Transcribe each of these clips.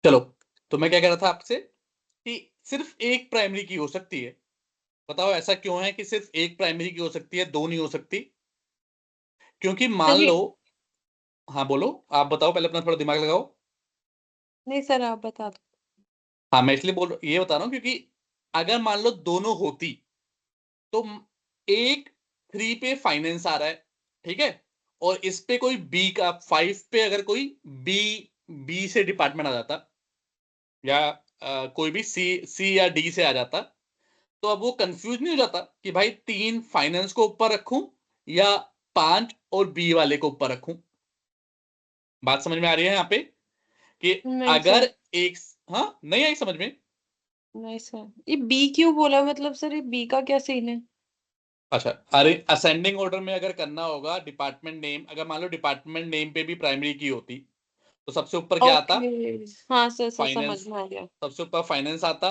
चलो, तो मैं क्या कह रहा था आपसे कि सिर्फ एक प्राइमरी की हो सकती है। बताओ ऐसा क्यों है कि सिर्फ एक प्राइमरी की हो सकती है, दो नहीं हो सकती? क्योंकि मान सर ये लो, हाँ बोलो, आप बताओ, पहले अपना थोड़ा दिमाग लगाओ। नहीं सर, आप बता दो। हाँ, मैं इसलिए ये बता रहा हूँ क्योंकि अगर मान लो दोनों होती तो एक 3 पे फाइनेंस आ रहा है, ठीक है, और इस पे कोई बी का 5 पे अगर कोई बी बी से डिपार्टमेंट आ जाता, या कोई भी सी सी या डी से आ जाता, तो अब वो कंफ्यूज नहीं हो जाता कि भाई 3 फाइनेंस को ऊपर रखूं या 5 और बी वाले को ऊपर रखूं? बात समझ में आ रही है यहाँ पे कि नहीं अगर सर। एक, हाँ नहीं आई समझ में? नहीं सर, ये बी क्यों बोला, मतलब सर ये बी का क्या सीन है? अच्छा, अरे असेंडिंग ऑर्डर में अगर करना होगा डिपार्टमेंट नेम, अगर मान लो डिपार्टमेंट नेम पे भी प्राइमरी की होती तो सबसे ऊपर क्या आता? ओके। हाँ सर, सर समझ फाइनेंस। में आ गया। सबसे ऊपर फाइनेंस आता,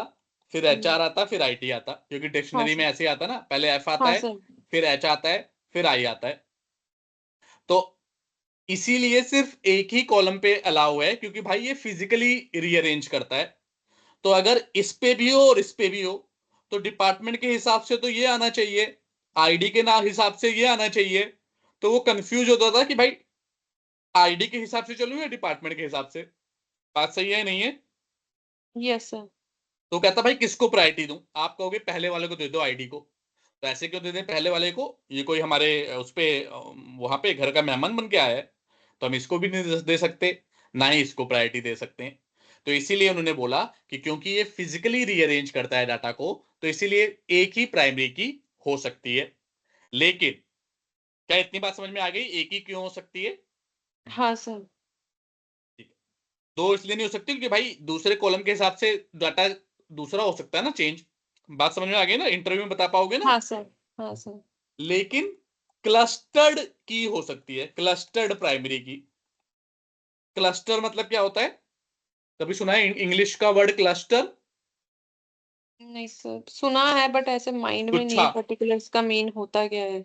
फिर हम्म, एचआर आता, फिर आईटी आता, क्योंकि हाँ डिक्शनरी में सर। ऐसे ही आता ना, पहले एफ आता हाँ है, सर। फिर एच आता है, फिर आई आता है। तो इसीलिए सिर्फ एक ही कॉलम पे अलाउ है, क्योंकि भाई ये फिजिकली रीअरेंज करता है। तो अगर इस पे भी हो और इस पे भी हो तो डिपार्टमेंट के हिसाब से तो ये आना चाहिए, आईडी के नाम हिसाब से ये आना चाहिए। तो वो कंफ्यूज होता था कि भाई आईडी के हिसाब से चलूं या डिपार्टमेंट के हिसाब से। बात सही है नहीं है? Yes sir. तो कहता भाई किसको प्रायोरिटी दूं? आप कहोगे पहले वाले को दे दो, आईडी को। तो ऐसे क्यों दे दें पहले वाले को? ये कोई हमारे उस पे वहां पे घर का मेहमान बन के आया है, तो हम इसको भी नहीं दे सकते, ना ही इसको प्रायोरिटी दे सकते हैं। तो इसीलिए उन्होंने बोला कि क्योंकि ये फिजिकली रीअरेंज करता है डाटा को, तो इसीलिए एक ही प्राइमरी की हो सकती है। लेकिन क्या इतनी बात समझ में आ गई, एक ही क्यों हो सकती है? हाँ सर। ठीक है। दो इसलिए नहीं हो सकती क्योंकि भाई दूसरे कॉलम के हिसाब से डाटा दूसरा हो सकता है ना, चेंज। बात समझ में आ गई ना? इंटरव्यू में बता पाओगे ना? हाँ सर। हाँ सर। लेकिन क्लस्टर्ड की हो सकती है, क्लस्टर्ड प्राइमरी की। क्लस्टर मतलब क्या होता है? कभी सुना है इंग्लिश का वर्ड क्लस्टर? नहीं सर, सुना है बट ऐसे माइंड में नहीं गुच्छा। है पर्टिकुलर इसका मेन होता क्या है।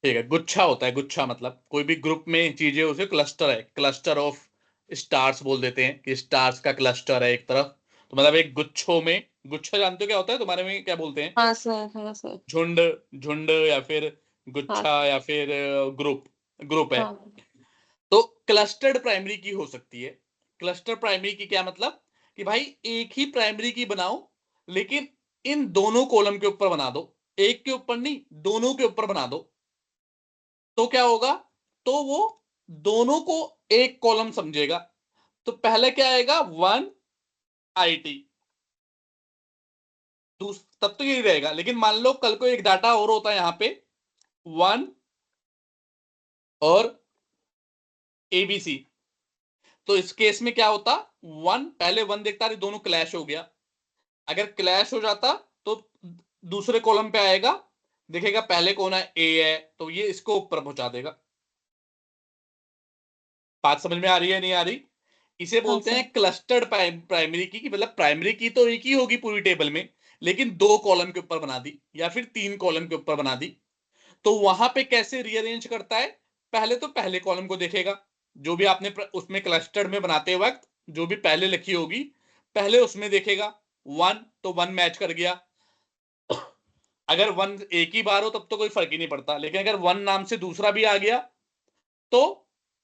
ठीक है, गुच्छा होता है, गुच्छा मतलब कोई भी ग्रुप में चीजें, उसे क्लस्टर है, क्लस्टर ऑफ स्टार्स बोल देते हैं कि स्टार्स का क्लस्टर है एक तरफ। तो मतलब एक गुच्छों में, गुच्छा जानते हो क्या होता है? तुम्हारे में क्या बोलते हैं? हाँ सर। हाँ सर। झुंड, झुंड या फिर हाँ गुच्छा सर। या फिर ग्रुप, ग्रुप है। हाँ। तो क्लस्टर्ड प्राइमरी की हो सकती है। क्लस्टर प्राइमरी की क्या मतलब? कि भाई एक ही प्राइमरी की बनाओ, लेकिन इन दोनों कॉलम के ऊपर बना दो, एक के ऊपर नहीं, दोनों के ऊपर बना दो। तो क्या होगा? तो वो दोनों को एक कॉलम समझेगा। तो पहले क्या आएगा? One IT. तब तो यही रहेगा, लेकिन मान लो कल को एक डाटा और होता है यहां पे, वन और एबीसी। तो इस केस में क्या होता? वन, पहले वन देखता है, दोनों क्लैश हो गया। अगर क्लैश हो जाता तो दूसरे कॉलम पे आएगा, देखेगा पहले कौन है, ए है, तो ये इसको ऊपर पहुंचा देगा। बात समझ में आ रही है नहीं आ रही? इसे हाँ बोलते सर। हैं क्लस्टर्ड प्राइमरी की, कि मतलब प्राइमरी की तो एक ही होगी पूरी टेबल में, लेकिन दो कॉलम के ऊपर बना दी या फिर तीन कॉलम के ऊपर बना दी। तो वहां पे कैसे रीअरेंज करता है? पहले तो पहले कॉलम को देखेगा, जो भी आपने उसमें क्लस्टर्ड में बनाते वक्त जो भी पहले लिखी होगी, पहले उसमें देखेगा। वन तो वन मैच कर गया। अगर वन एक ही बार हो तब तो कोई फर्क ही नहीं पड़ता, लेकिन अगर वन नाम से दूसरा भी आ गया तो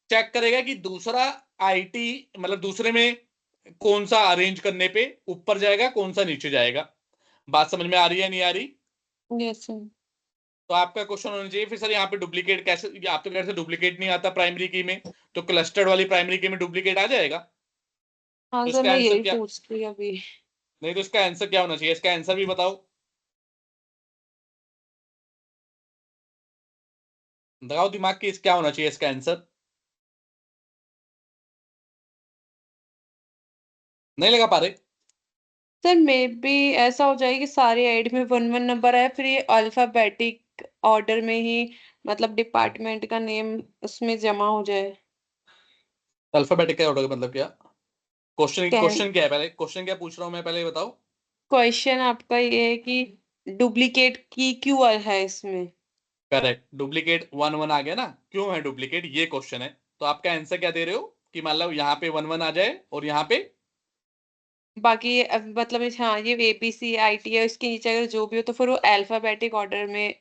चेक करेगा कि दूसरा आईटी, मतलब दूसरे में कौन सा अरेंज करने पे ऊपर जाएगा, कौन सा नीचे जाएगा। बात समझ में आ रही है नहीं आ रही? Yes sir. तो आपका क्वेश्चन होना चाहिए फिर, सर यहाँ पे डुप्लीकेट कैसे, आप तो कह रहे थे डुप्लीकेट नहीं आता प्राइमरी की में, तो क्लस्टर्ड वाली प्राइमरी की में डुप्लीकेट आ जाएगा? हाँ तो सर, इसका मैं आंसर यही क्या? पूछ रही अभी। नहीं तो इसका आंसर क्या होना चाहिए? इसका आंसर भी बताओ, लगाओ दिमाग की, इस क्या होना चाहिए इसका आंसर? नहीं लगा पा रहे? सर मे बी ऐसा हो जाए कि सारे आईडी में वन वन नंबर है, फिर ये अल्फाबेटिक ऑर्डर में ही, मतलब डिपार्टमेंट का नेम उसमें जमा हो जाए। अल्फाबेटिक ऑर्डर का मतलब क्या? क्वेश्चन क्या क्वेश्चन क्या है? पहले क्वेश्चन क्या पूछ रहा हूं मैं, पहले ये बताओ। क्वेश्चन आपका ये है कि डुप्लीकेट की क्यों है इसमें? करेक्ट, डुप्लीकेट वन वन आ गया ना, क्यों है डुप्लीकेट, ये क्वेश्चन है। तो आपका आंसर क्या दे रहे हो कि मान लो यहाँ पे वन वन आ जाए और यहाँ पे बाकी मतलब हाँ ये एबीसी आईटी है, इसके नीचे अगर जो भी हो तो फिर वो अल्फाबेटिक ऑर्डर में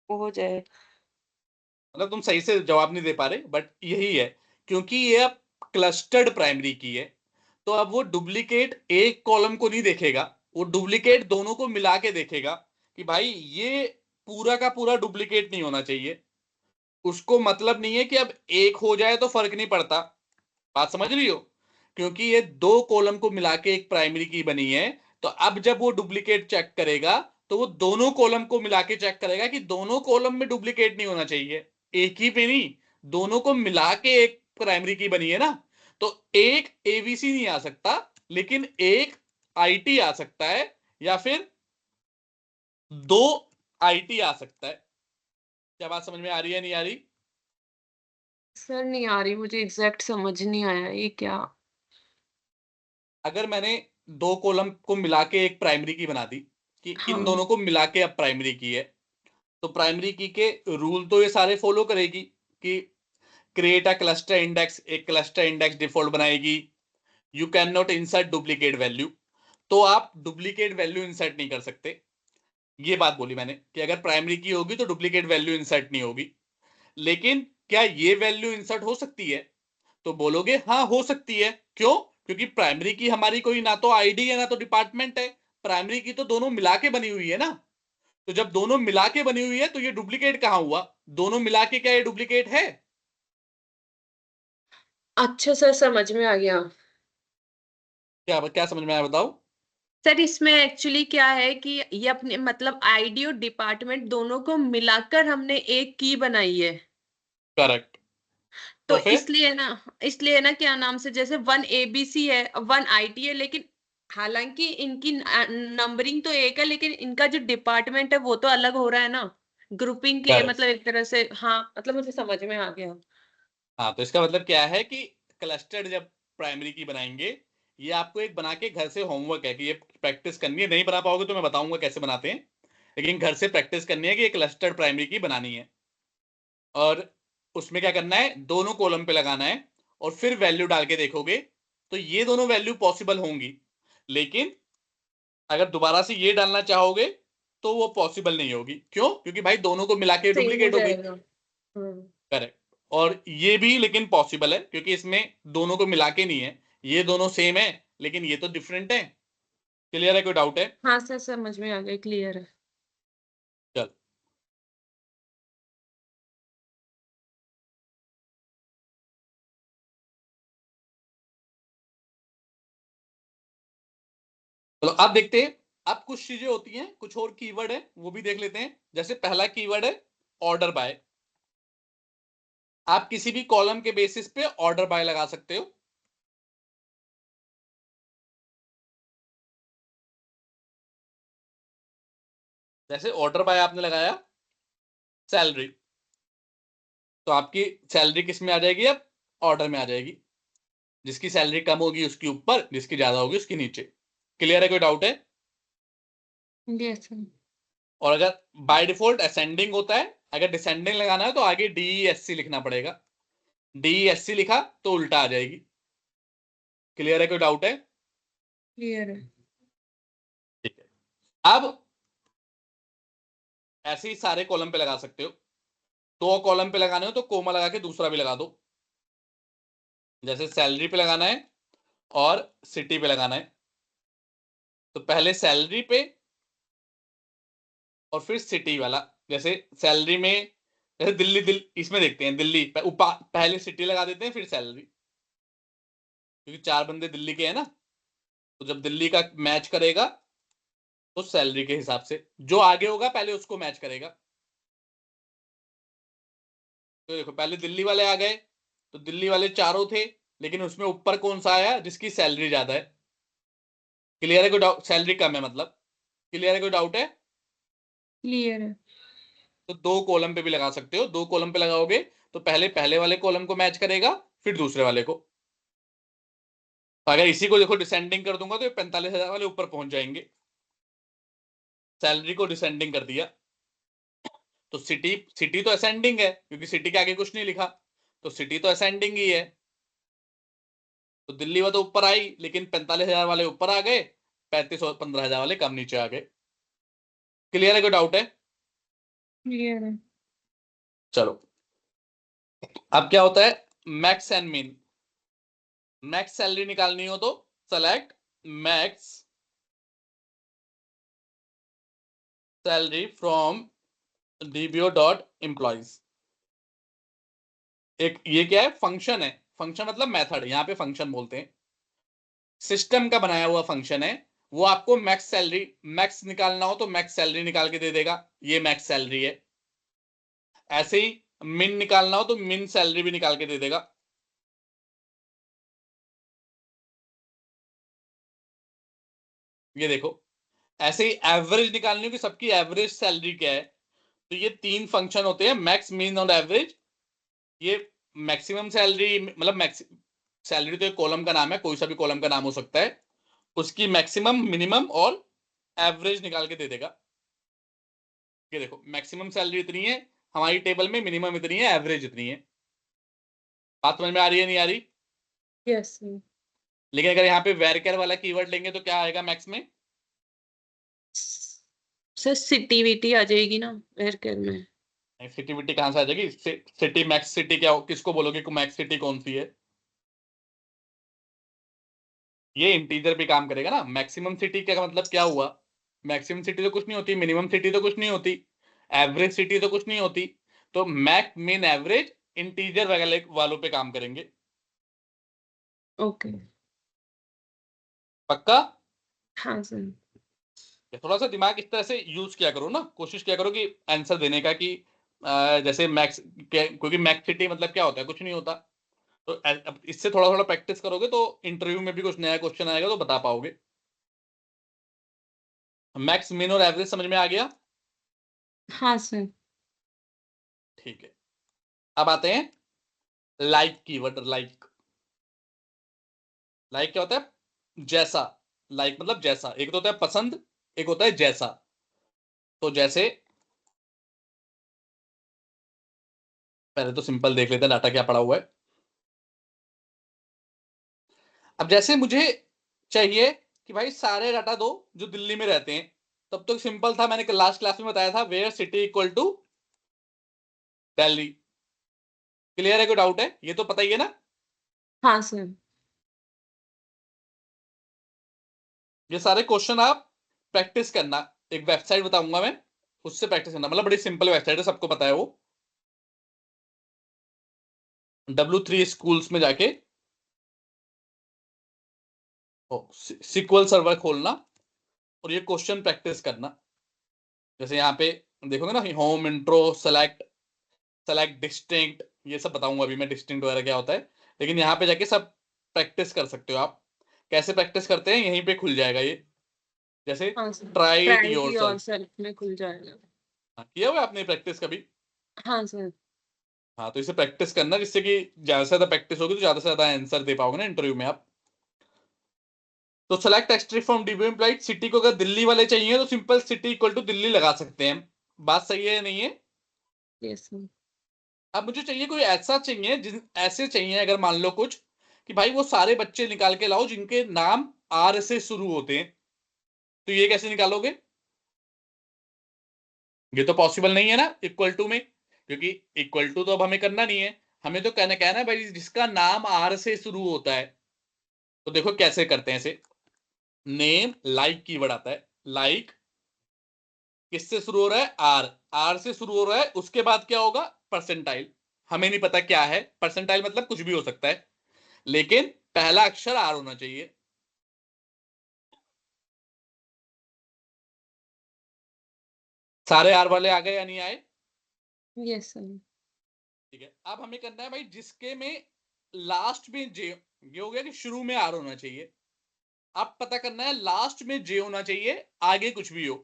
वो हो जाए। मतलब तुम सही से जवाब नहीं दे पा रहे, बट यही है, क्योंकि ये अब क्लस्टर्ड प्राइमरी की है, तो अब वो डुप्लीकेट एक कॉलम को नहीं देखेगा, वो डुप्लीकेट दोनों को मिला के देखेगा कि भाई ये पूरा का पूरा डुप्लीकेट नहीं होना चाहिए। उसको मतलब नहीं है कि अब एक हो जाए तो फर्क नहीं पड़ता। बात समझ रही हो? क्योंकि ये दो कॉलम को मिला के एक प्राइमरी की बनी है, तो अब जब वो डुप्लीकेट चेक करेगा तो वो दोनों कॉलम को मिला के चेक करेगा कि दोनों कॉलम में डुप्लीकेट नहीं होना चाहिए, एक ही पे नहीं, दोनों को मिला के एक प्राइमरी की बनी है ना। तो एक एबीसी नहीं आ सकता, लेकिन एक आईटी आ सकता है, या फिर दो आईटी आ सकता है। क्या बात समझ में आ रही है, नहीं आ रही? सर नहीं आ रही, मुझे एग्जैक्ट समझ नहीं आया ये क्या। अगर मैंने दो कॉलम को मिला के एक प्राइमरी की बना दी, कि इन हाँ। दोनों को मिला के अब प्राइमरी की है, तो प्राइमरी की के रूल तो ये सारे फॉलो करेगी कि क्रिएट अ क्लस्टर इंडेक्स, एक क्लस्टर इंडेक्स डिफॉल्ट बनाएगी, you can not insert duplicate value, तो आप डुप्लीकेट वैल्यू इंसर्ट नहीं कर सकते। ये बात बोली मैंने कि अगर प्राइमरी की होगी तो डुप्लीकेट वैल्यू इंसर्ट नहीं होगी। लेकिन क्या ये वैल्यू इंसर्ट हो सकती है? तो बोलोगे हाँ हो सकती है। क्यों? क्योंकि प्राइमरी की हमारी कोई ना तो आईडी है ना तो डिपार्टमेंट है, प्राइमरी की तो दोनों मिला के बनी हुई है ना। तो जब दोनों मिला के बनी हुई है तो ये डुप्लीकेट कहां हुआ? दोनों मिला के क्या ये डुप्लीकेट है? अच्छा सर, समझ में आ गया। क्या क्या समझ में आया बताओ? सर इसमें एक्चुअली क्या है कि ये अपने मतलब आईडी और डिपार्टमेंट दोनों को मिलाकर हमने एक की बनाई है। करेक्ट। तो तो फिर इसलिए ना क्या नाम से, जैसे वन एबीसी है, वन आईटी है, लेकिन हालांकि इनकी नंबरिंग तो एक है, लेकिन इनका जो डिपार्टमेंट है वो तो अलग हो रहा है ना, ग्रुपिंग के लिए, करेक्ट। मतलब एक तरह से। हाँ मतलब मुझे समझ में आ गया। हाँ, तो इसका मतलब क्या है कि क्लस्टर्ड जब प्राइमरी की बनाएंगे, ये आपको एक बना के घर से होमवर्क है कि ये प्रैक्टिस करनी है, नहीं बना पाओगे तो मैं बताऊंगा कैसे बनाते हैं, लेकिन घर से प्रैक्टिस करनी है कि ये क्लस्टर्ड प्राइमरी की बनानी है। और उसमें क्या करना है, दोनों कॉलम पे लगाना है, और फिर वैल्यू डाल के देखोगे तो ये दोनों वैल्यू पॉसिबल होंगी। लेकिन अगर दोबारा से ये डालना चाहोगे तो वो पॉसिबल नहीं होगी। क्यों? क्योंकि भाई दोनों को मिला के सेम हो डुप्लीकेट हो गई। जाएगा। हम्म। करेक्ट। और ये भी लेकिन पॉसिबल है, क्योंकि इसमें दोनों को मिला के नहीं है, ये दोनों सेम है लेकिन ये तो डिफरेंट है। क्लियर है? कोई डाउट है? हाँ सर, समझ में आ गया, क्लियर है। चल, चलो अब देखते हैं। अब कुछ चीजें होती हैं, कुछ और कीवर्ड है वो भी देख लेते हैं। जैसे पहला कीवर्ड है ऑर्डर बाय। आप किसी भी कॉलम के बेसिस पे ऑर्डर बाय लगा सकते हो। जैसे ऑर्डर बाय आपने लगाया सैलरी, तो आपकी सैलरी किस में आ जाएगी? अब ऑर्डर में आ जाएगी। जिसकी सैलरी कम होगी उसके ऊपर, जिसकी ज्यादा होगी उसके नीचे। क्लियर है? कोई डाउट है? Yes sir. और अगर बाय डिफॉल्ट असेंडिंग होता है, अगर डिसेंडिंग लगाना है तो आगे DESC लिखना पड़ेगा। DESC लिखा तो उल्टा आ जाएगी। क्लियर है? कोई डाउट है? क्लियर है। ठीक है। अब ऐसे ही सारे कॉलम पे लगा सकते हो। दो कॉलम पे लगाने हो तो कोमा लगा के दूसरा भी लगा दो। जैसे सैलरी पे लगाना है और सिटी पे लगाना है, तो पहले सैलरी पे और फिर सिटी वाला। जैसे सैलरी में, जैसे दिल्ली, इसमें देखते हैं दिल्ली पहले सिटी लगा देते हैं फिर सैलरी, क्योंकि चार बंदे दिल्ली के हैं ना। तो जब दिल्ली का मैच करेगा तो सैलरी के हिसाब से जो आगे होगा पहले उसको मैच करेगा। तो देखो पहले दिल्ली वाले आ गए, तो दिल्ली वाले चारों थे, लेकिन उसमें ऊपर कौन सा आया? जिसकी सैलरी ज्यादा है। क्लियर है? कोई डाउट? सैलरी कम है मतलब। क्लियर है? कोई डाउट है? क्लियर है। तो दो कॉलम पे भी लगा सकते हो। दो कॉलम पे लगाओगे तो पहले पहले वाले कॉलम को मैच करेगा, फिर दूसरे वाले को। तो अगर इसी को देखो डिसेंडिंग कर दूंगा तो ये 45,000 वाले ऊपर पहुंच जाएंगे। सैलरी को डिसेंडिंग कर दिया, तो सिटी, सिटी तो असेंडिंग है क्योंकि सिटी के आगे कुछ नहीं लिखा, तो सिटी तो असेंडिंग ही है। तो दिल्ली वाले तो ऊपर आई, लेकिन 45,000 वाले ऊपर आ गए, 35 और 15,000 वाले कम नीचे आ गए। क्लियर है, कोई डाउट है? क्लियर है। चलो, अब क्या होता है, मैक्स एंड मिन। मैक्स सैलरी निकालनी हो तो select max salary from DBO dot employees. एक ये क्या है, फंक्शन है। फंक्शन मतलब मेथड, यहां पे फंक्शन बोलते हैं। सिस्टम का बनाया हुआ फंक्शन है। वो आपको मैक्स सैलरी, मैक्स निकालना हो तो मैक्स सैलरी निकाल के दे देगा, ये मैक्स सैलरी है। ऐसे ही मिन निकालना हो तो मिन सैलरी भी निकाल के दे देगा। ये देखो, ऐसे ही एवरेज निकालनी हो कि सबकी एवरेज सैलरी क्या है, तो ये तीन फंक्शन होते हैं, मैक्स, मिन और एवरेज। ये मैक्सिमम सैलरी, मतलब मैक्स सैलरी तो एक कॉलम का नाम है, कोई सा भी कॉलम का नाम हो सकता है। उसकी मैक्सिमम, मिनिमम और एवरेज निकाल के दे देगा। ये देखो, मैक्सिमम सैलरी इतनी है हमारी टेबल में, मिनिमम इतनी है, एवरेज इतनी है। बात समझ में आ रही है, नहीं आ रही? यस लेकिन अगर यहाँ पे वेरकेर वाला कीवर्ड लेंगे तो क्या आएगा मैक्स में? सर, सिटी विटी आ जाएगी ना वेरकर में। सिटी विटी कहां से आ जाएगी? सिटी, मैक्स सिटी क्या, किसको बोलोगे कि मैक्स सिटी कौन सी है? ये इंटीजर पे काम करेगा ना। मैक्सिमम सिटी का मतलब क्या हुआ, मैक्सिमम सिटी तो कुछ नहीं होती, मिनिमम सिटी तो कुछ नहीं होती, एवरेज सिटी तो कुछ नहीं होती। तो मैक्स, मिन, एवरेज इंटीजर वगैरह वालों पे काम करेंगे। ओके। पक्का? हाँ सर। थोड़ा सा दिमाग इस तरह से यूज किया करो ना, कोशिश किया करो कि आंसर देने का कि जैसे मैक्स, क्योंकि मैक्स सिटी मतलब क्या होता है, कुछ नहीं होता। तो अब इससे थोड़ा थोड़ा प्रैक्टिस करोगे तो इंटरव्यू में भी कुछ नया क्वेश्चन आएगा तो बता पाओगे। मैक्स, मिन और एवरेज समझ में आ गया? हाँ सर। ठीक है, अब आते हैं लाइक कीवर्ड। लाइक, लाइक क्या होता है? जैसा। लाइक मतलब जैसा, एक तो होता है पसंद, एक होता है जैसा। तो जैसे, पहले तो सिंपल देख लेते हैं डाटा क्या पड़ा हुआ है। अब जैसे मुझे चाहिए कि भाई सारे डाटा दो जो दिल्ली में रहते हैं, तब तो सिंपल था, मैंने लास्ट क्लास में बताया था, where city equal to Delhi. Clear है, कोई डाउट है? ये तो पता ही है ना। हाँ सर। ये सारे क्वेश्चन आप प्रैक्टिस करना। एक वेबसाइट बताऊंगा मैं, उससे प्रैक्टिस करना, मतलब बड़ी सिंपल वेबसाइट है, सबको पता है वो। W3 स्कूल्स में जाके सिक्वल सर्वर खोलना और ये क्वेश्चन प्रैक्टिस करना। जैसे यहाँ पे देखोगे ना, home, intro, select, select distinct, ये सब बताऊंगा अभी मैं, डिस्टिंक्ट वगैरह क्या होता है। लेकिन यहाँ पे जाके सब प्रैक्टिस कर सकते हो आप। कैसे प्रैक्टिस करते हैं, यहीं पे खुल जाएगा ये। जैसे हाँ sir. Try it try it yourself. Yourself में खुल जाएगा। किया हुआ है आपने प्रैक्टिस कभी? हाँ सर। हाँ, तो इसे प्रैक्टिस करना, जिससे कि ज्यादा से ज्यादा प्रैक्टिस होगी तो ज्यादा से ज्यादा आंसर दे पाओगे ना इंटरव्यू में आप। तो सेलेक्ट एक्सट्री फ्रॉम डीबी एम्प्लॉइड, सिटी को अगर दिल्ली वाले चाहिए तो simple city equal to Delhi लगा सकते हैं। बात सही है या नहीं है? Yes sir. अब मुझे चाहिए कोई ऐसा चाहिए, जिन ऐसे चाहिए अगर मान लो कुछ, कि भाई वो सारे बच्चे निकाल के लाओ जिनके नाम आर से शुरू होते हैं। तो ये कैसे निकालोगे? ये तो पॉसिबल नहीं है ना इक्वल टू में, क्योंकि इक्वल टू तो अब हमें करना नहीं है। हमें तो कहना कहना है भाई जिसका नाम आर से शुरू होता है। तो देखो कैसे करते हैं इसे। नेम, लाइक कीवर्ड आता है। लाइक किससे शुरू हो रहा है? आर। आर से शुरू हो रहा है, उसके बाद क्या होगा? परसेंटाइल। हमें नहीं पता क्या है परसेंटाइल, मतलब कुछ भी हो सकता है, लेकिन पहला अक्षर आर होना चाहिए। सारे आर वाले आ गए या नहीं आए? Yes sir. ठीक है, अब हमें करना है भाई जिसके में लास्ट में जे, ये हो गया कि शुरू में आर होना चाहिए। अब पता करना है लास्ट में जे होना चाहिए, आगे कुछ भी हो।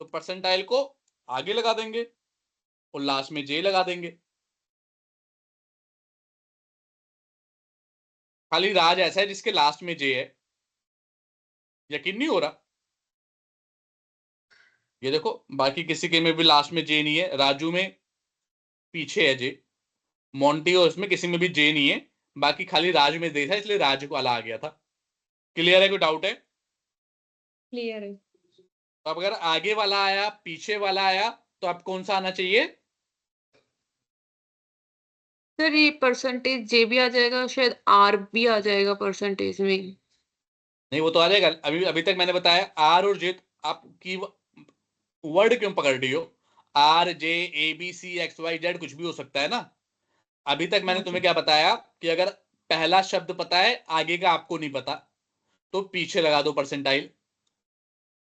तो परसेंटाइल को आगे लगा देंगे और लास्ट में जे लगा देंगे। खाली राज ऐसा है जिसके लास्ट में जे है। यकीन नहीं हो रहा? ये देखो, बाकी किसी के में भी लास्ट में जे नहीं है। राजू में पीछे है जे, मोंटी और इसमें किसी में भी जे नहीं है, बाकी खाली राज में दे था इसलिए राज वाला आ गया था। क्लियर है, कोई डाउट है? क्लियर है। तो अब अगर आगे वाला आया पीछे वाला आया तो अब कौन सा आना चाहिए? सर ये परसेंटेज जे भी आ जाएगा, शायद आर भी आ जाएगा परसेंटेज में। नहीं, वो तो आ जाएगा। अभी अभी तक मैंने बताया आर और जे। आप की वर्ड क्यों पकड़ रही हो? R J A B C X Y Z कुछ भी हो सकता है ना। अभी तक मैंने हाँ तुम्हें जी। क्या बताया कि अगर पहला शब्द पता है आगे का आपको नहीं पता तो पीछे लगा दो परसेंटाइल।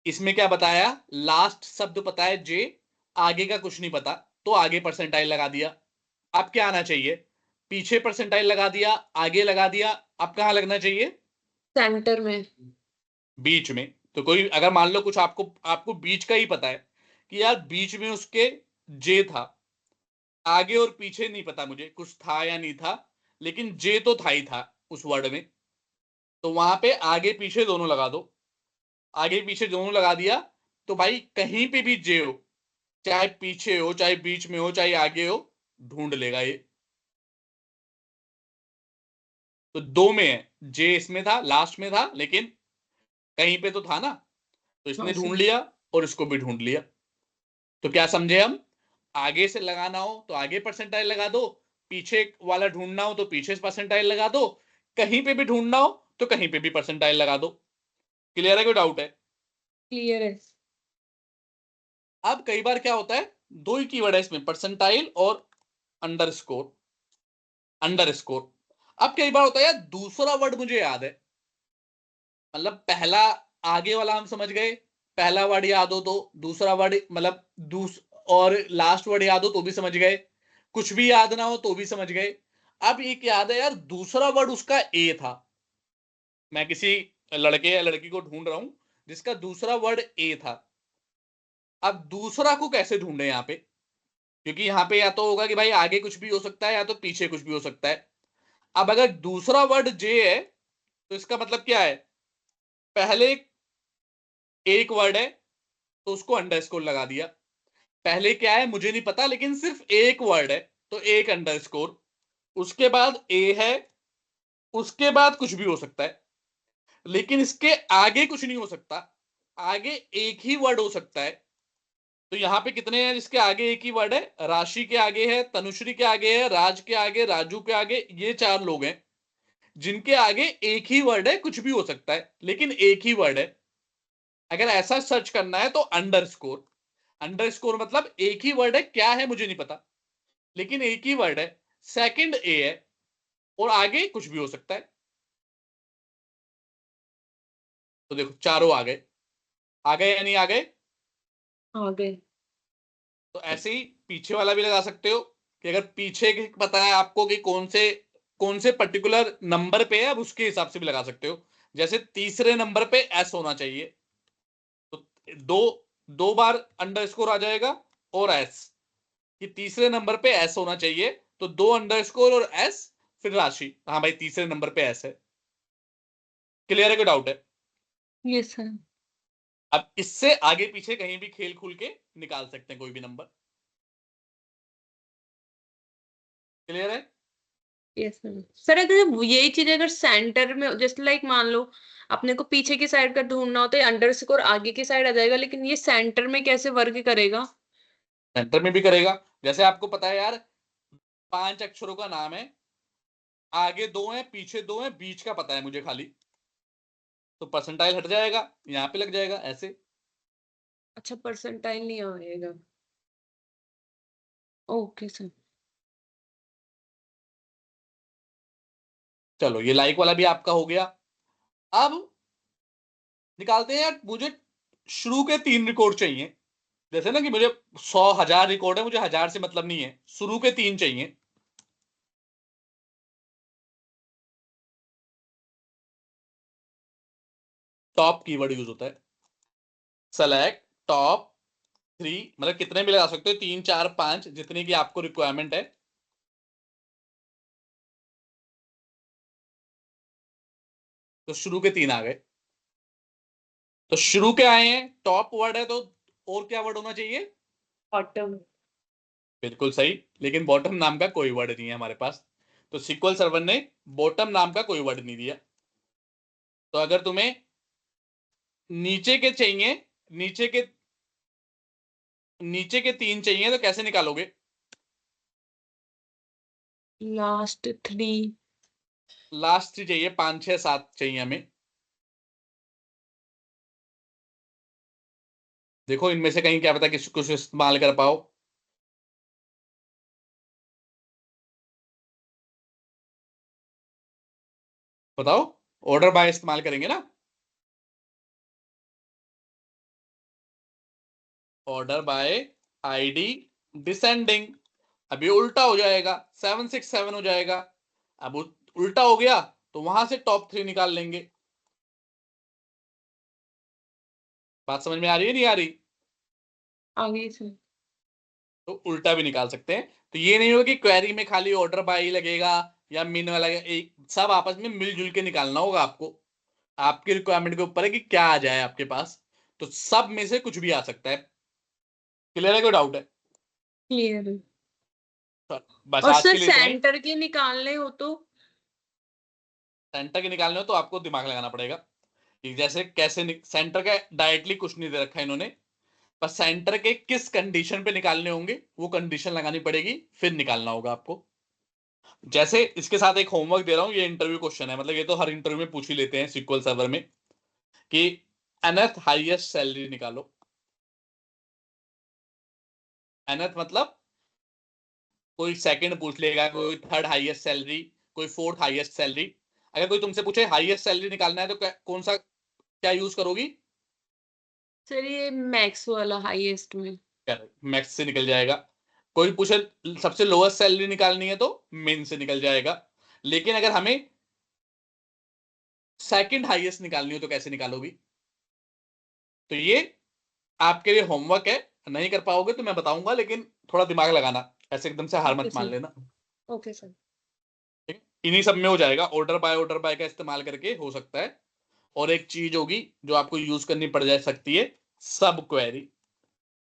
इसमें क्या बताया, लास्ट शब्द पता है जे, आगे का कुछ नहीं पता तो आगे परसेंटाइल लगा दिया। अब क्या आना चाहिए? पीछे परसेंटाइल लगा दिया, आगे लगा दिया, अब कहां लगना चाहिए? सेंटर में। बीच में। तो कोई अगर मान लो कुछ आपको आपको बीच का ही पता है कि यार बीच में उसके जे था, आगे और पीछे नहीं पता मुझे कुछ था या नहीं था, लेकिन जे तो था ही था उस वर्ड में, तो वहां पे आगे पीछे दोनों लगा दो। आगे पीछे दोनों लगा दिया तो भाई कहीं पे भी जे हो, चाहे पीछे हो चाहे बीच में हो चाहे आगे हो, ढूंढ लेगा ये। तो दो में है, जे इसमें था लास्ट में था लेकिन कहीं पे तो था ना, तो हाँ इसने ढूंढ सर। लिया और इसको भी ढूंढ लिया। तो क्या समझे हम? आगे से लगाना हो तो आगे परसेंटाइल लगा दो, पीछे वाला ढूंढना हो तो पीछे परसेंटाइल लगा दो, कहीं पे भी ढूंढना हो तो कहीं पे भी परसेंटाइल लगा दो। क्लियर है, कोई डाउट है? क्लियर है। अब कई बार क्या होता है, दो ही कीवर्ड है इसमें, परसेंटाइल और अंडरस्कोर। अंडरस्कोर। अब कई बार होता है यार दूसरा वर्ड मुझे याद है, मतलब पहला आगे वाला हम समझ गए, पहला वर्ड याद हो तो दूसरा वर्ड मतलब और लास्ट वर्ड याद हो तो भी समझ गए, कुछ भी याद ना हो तो भी समझ गए। अब एक याद है यार दूसरा वर्ड उसका ए था, मैं किसी लड़के या लड़की को ढूंढ रहा हूं जिसका दूसरा वर्ड ए था। अब दूसरा को कैसे ढूंढे यहाँ पे? क्योंकि यहाँ पे या तो होगा कि भाई आगे कुछ भी हो सकता है या तो पीछे कुछ भी हो सकता है। अब अगर दूसरा वर्ड जे है तो इसका मतलब क्या है, पहले एक वर्ड है तो उसको अंडरस्कोर लगा दिया, पहले क्या है मुझे नहीं पता लेकिन सिर्फ एक वर्ड है तो एक अंडरस्कोर, उसके बाद ए है, उसके बाद कुछ भी हो सकता है लेकिन इसके आगे कुछ नहीं हो सकता, आगे एक ही वर्ड हो सकता है। तो यहां पे कितने हैं जिसके आगे एक ही वर्ड है? राशि के आगे है, तनुश्री के आगे है, राज के आगे, राजू के आगे, ये चार लोग हैं जिनके आगे एक ही वर्ड है, कुछ भी हो सकता है लेकिन एक ही वर्ड है। अगर ऐसा सर्च करना है तो अंडरस्कोर। अंडरस्कोर मतलब एक ही वर्ड है, क्या है मुझे नहीं पता लेकिन एक ही वर्ड है, सेकंड ए है और आगे कुछ भी हो सकता है। तो देखो चारों आ गए या नहीं आ गए? आ गए। तो ऐसे ही पीछे वाला भी लगा सकते हो कि अगर पीछे पता है आपको कि कौन से पर्टिकुलर नंबर पे है, अब उसके हिसाब से भी लगा सकते हो। जैसे तीसरे नंबर पे एस होना चाहिए तो दो दो बार अंडरस्कोर आ जाएगा और एस, कि तीसरे नंबर पे एस होना चाहिए तो दो अंडरस्कोर और एस, फिर राशि, हाँ भाई तीसरे नंबर पे एस है। क्लियर है, कोई डाउट है? Yes sir. अब इससे आगे पीछे कहीं भी खेल खुल के निकाल सकते हैं कोई भी नंबर। क्लियर है? Yes sir. सर अगर यही चीज अगर सेंटर में जस्ट लाइक मान लो अपने को पीछे की साइड का ढूंढना हो तो अंडरस्कोर आगे की साइड आ जाएगा, लेकिन ये सेंटर में कैसे वर्क करेगा? सेंटर में भी करेगा। जैसे आपको पता है यार 5 अक्षरों का नाम है, आगे दो हैं पीछे दो हैं बीच का पता है मुझे खाली, तो परसेंटाइल हट जाएगा, यहां पे लग जाएगा ऐसे। अच्छा, परसेंटाइल नहीं आएगा। Okay sir. चलो ये लाइक वाला भी आपका हो गया। अब निकालते हैं यार, मुझे शुरू के 3 रिकॉर्ड चाहिए। जैसे ना कि मुझे 100 1000 रिकॉर्ड है, मुझे 1000 से मतलब नहीं है, शुरू के 3 चाहिए। टॉप कीवर्ड यूज होता है, सेलेक्ट टॉप 3, मतलब कितने भी लगा सकते हो, 3 4 5 जितने की आपको रिक्वायरमेंट है। तो शुरू के 3 आ गए। तो शुरू के आए हैं, टॉप वर्ड है तो और क्या वर्ड होना चाहिए? बॉटम। बिल्कुल सही, लेकिन बॉटम नाम का कोई वर्ड नहीं है हमारे पास। तो SQL सर्वर ने बॉटम नाम का कोई वर्ड नहीं दिया। तो अगर तुम्हें नीचे के चाहिए, नीचे के 3 चाहिए तो कैसे निकालोगे? लास्ट 3। लास्ट 3 चाहिए, 5 6 7 चाहिए हमें। देखो इनमें से कहीं क्या पता किसी कुछ इस्तेमाल कर पाओ। बताओ। ऑर्डर बाय इस्तेमाल करेंगे ना? Order by ID descending. अब ये उल्टा हो जाएगा, 767 हो जाएगा। अब उल्टा हो गया तो वहां से टॉप 3 निकाल लेंगे। बात समझ में आ रही है नहीं आ रही? आगे से तो उल्टा भी निकाल सकते हैं। तो ये नहीं होगा कि क्वेरी में खाली ऑर्डर बाय ही लगेगा या मिन वाला, एक सब आपस में मिलजुल के निकालना होगा आपको। आपकी रिक्वायरमेंट के ऊपर है कि क्या आ जाए आपके पास। तो सब में से कुछ भी आ सकता है। क्लियर है? कोई डाउट है? क्लियर है। बस और आज सर के लिए इतना ही। सेंटर के निकालने हो तो? सेंटर के निकालने हो तो आपको दिमाग लगाना पड़ेगा कि जैसे कैसे सेंटर का डायरेक्टली कुछ नहीं दे रखा है इन्होंने, पर सेंटर के किस कंडीशन पे निकालने होंगे वो कंडीशन लगानी पड़ेगी, फिर निकालना होगा आपको। जैसे इसके साथ एक होमवर्क दे रहा हूं, ये इंटरव्यू क्वेश्चन है, मतलब ये तो हर इंटरव्यू में पूछ ही लेते हैं SQL सर्वर में, कि nth हाईएस्ट सैलरी निकालो। nth मतलब कोई सेकंड पूछ लेगा, कोई थर्ड हाईएस्ट सैलरी, कोई फोर्थ हाईएस्ट सैलरी। अगर कोई तुमसे पूछे हाईएस्ट सैलरी निकालना है तो कौन सा, क्या यूज करोगी? सर ये मैक्स वाला हाईएस्ट में। मैक्स से निकल जाएगा। कोई पूछे सबसे लोएस्ट सैलरी निकालनी है तो मिन से निकल जाएगा। लेकिन अगर हमें सेकंड हाईएस्ट निकालनी हो तो कैसे निकालोगी? तो ये आपके लिए होमवर्क है। नहीं कर पाओगे तो मैं बताऊंगा, लेकिन थोड़ा दिमाग लगाना, ऐसे एकदम से हार ओके मत मान सर। लेना। Okay sir. ठीक है, इन्हीं सब में हो जाएगा। ऑर्डर बाय का इस्तेमाल करके हो सकता है। और एक चीज होगी जो आपको यूज करनी पड़ जा सकती है, सब क्वेरी।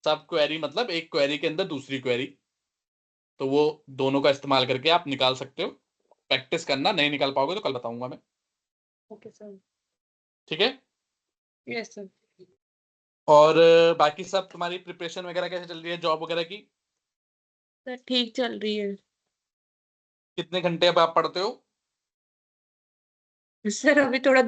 सब क्वेरी मतलब एक क्वेरी के अंदर दूसरी क्वेरी। तो वो दोनों का इस्तेमाल करके आप निकाल सकते हो। प्रैक्टिस करना, नहीं निकाल पाओगे तो कल बताऊंगा मैं। Okay sir. ठीक है। Yes sir. और बाकी सब तुम्हारी प्रिपरेशन वगैरह कैसे चल रही है, जॉब वगैरह की? सर ठीक चल रही है। कितने घंटे अब आप पढ़ते हो? सर अभी थोड़ा